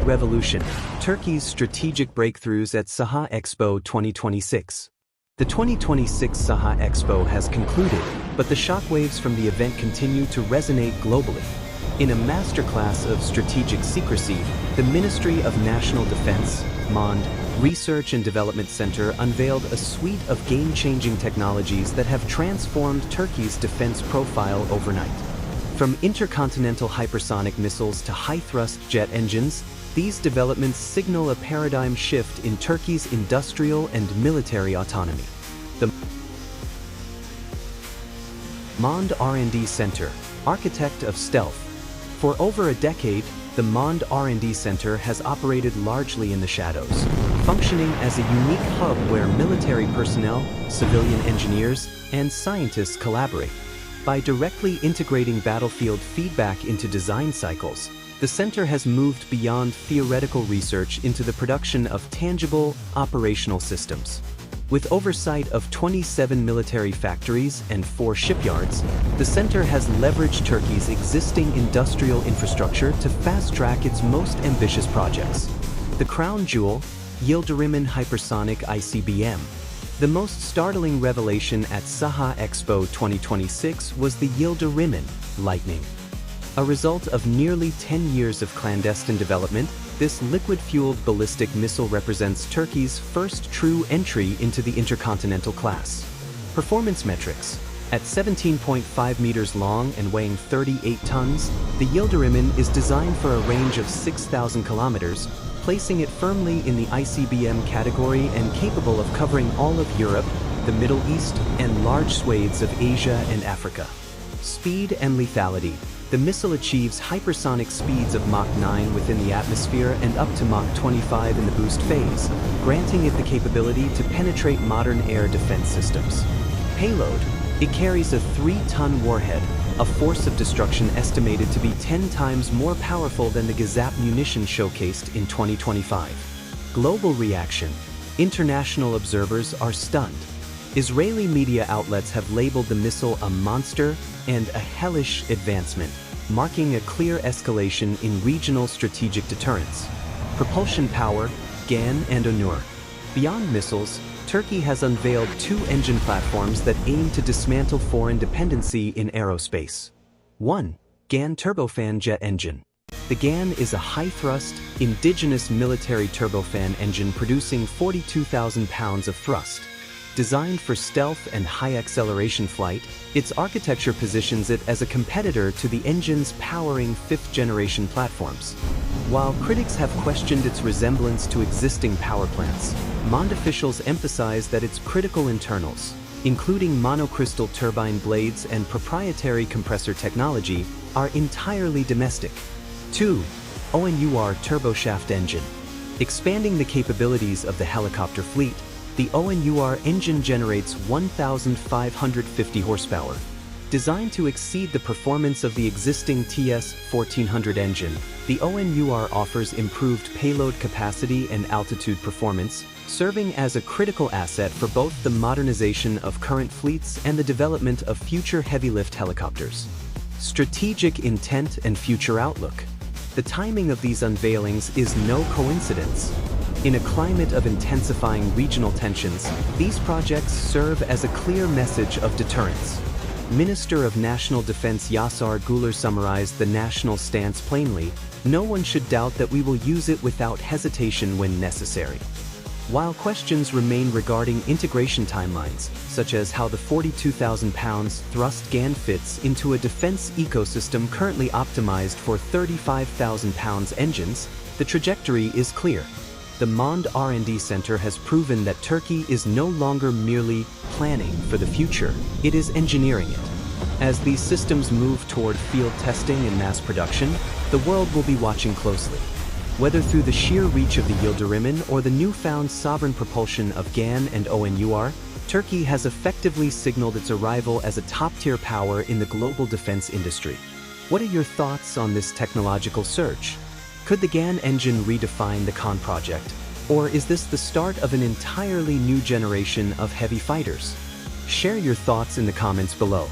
revolution, Turkey's strategic breakthroughs at SAHA EXPO 2026. The 2026 SAHA EXPO has concluded, but the shockwaves from the event continue to resonate globally. In a masterclass of strategic secrecy, the Ministry of National Defense, MoND R&D Center unveiled a suite of game-changing technologies that have transformed Turkey's defense profile overnight. From intercontinental hypersonic missiles to high-thrust jet engines, these developments signal a paradigm shift in Turkey's industrial and military autonomy. The MoND R&D Center, architect of stealth. For over a decade, the MoND R&D Center has operated largely in the shadows, functioning as a unique hub where military personnel, civilian engineers, and scientists collaborate. By directly integrating battlefield feedback into design cycles, the center has moved beyond theoretical research into the production of tangible, operational systems. With oversight of 27 military factories and 4 shipyards, the center has leveraged Turkey's existing industrial infrastructure to fast-track its most ambitious projects. The crown jewel, YILDIRIMHAN hypersonic ICBM. The most startling revelation at SAHA EXPO 2026 was the YILDIRIMHAN Lightning. A result of nearly 10 years of clandestine development, this liquid-fueled ballistic missile represents Turkey's first true entry into the intercontinental class. Performance metrics. At 17.5 meters long and weighing 38 tons, the YILDIRIMHAN is designed for a range of 6,000 kilometers, placing it firmly in the ICBM category and capable of covering all of Europe, the Middle East, and large swathes of Asia and Africa. Speed and lethality. The missile achieves hypersonic speeds of Mach 9 within the atmosphere and up to Mach 25 in the boost phase, granting it the capability to penetrate modern air defense systems. Payload. It carries a 3-ton warhead, a force of destruction estimated to be 10 times more powerful than the Gazap munition showcased in 2025. Global reaction. International observers are stunned. Israeli media outlets have labeled the missile a monster and a hellish advancement, marking a clear escalation in regional strategic deterrence. Propulsion power, GÜÇHAN and ONUR. Beyond missiles, Turkey has unveiled 2 engine platforms that aim to dismantle foreign dependency in aerospace. 1. GÜÇHAN turbofan jet engine. The GÜÇHAN is a high-thrust, indigenous military turbofan engine producing 42,000 pounds of thrust. Designed for stealth and high-acceleration flight, its architecture positions it as a competitor to the engines powering 5th-generation platforms. While critics have questioned its resemblance to existing power plants, MoND officials emphasize that its critical internals, including monocrystal turbine blades and proprietary compressor technology, are entirely domestic. 2. ONUR turboshaft engine. Expanding the capabilities of the helicopter fleet, the ONUR engine generates 1,550 horsepower. Designed to exceed the performance of the existing TS-1400 engine, the ONUR offers improved payload capacity and altitude performance, serving as a critical asset for both the modernization of current fleets and the development of future heavy-lift helicopters. Strategic intent and future outlook. The timing of these unveilings is no coincidence. In a climate of intensifying regional tensions, these projects serve as a clear message of deterrence. Minister of National Defense Yasar Güler summarized the national stance plainly: "No one should doubt that we will use it without hesitation when necessary." While questions remain regarding integration timelines, such as how the 42,000 pounds thrust GÜÇHAN fits into a defense ecosystem currently optimized for 35,000 pounds engines, the trajectory is clear. The MoND R&D Center has proven that Turkey is no longer merely planning for the future, it is engineering it. As these systems move toward field testing and mass production, the world will be watching closely. Whether through the sheer reach of the YILDIRIMHAN or the newfound sovereign propulsion of GÜÇHAN and ONUR, Turkey has effectively signaled its arrival as a top-tier power in the global defense industry. What are your thoughts on this technological surge? Could the GÜÇHAN engine redefine the Kaan project? Or is this the start of an entirely new generation of heavy fighters? Share your thoughts in the comments below.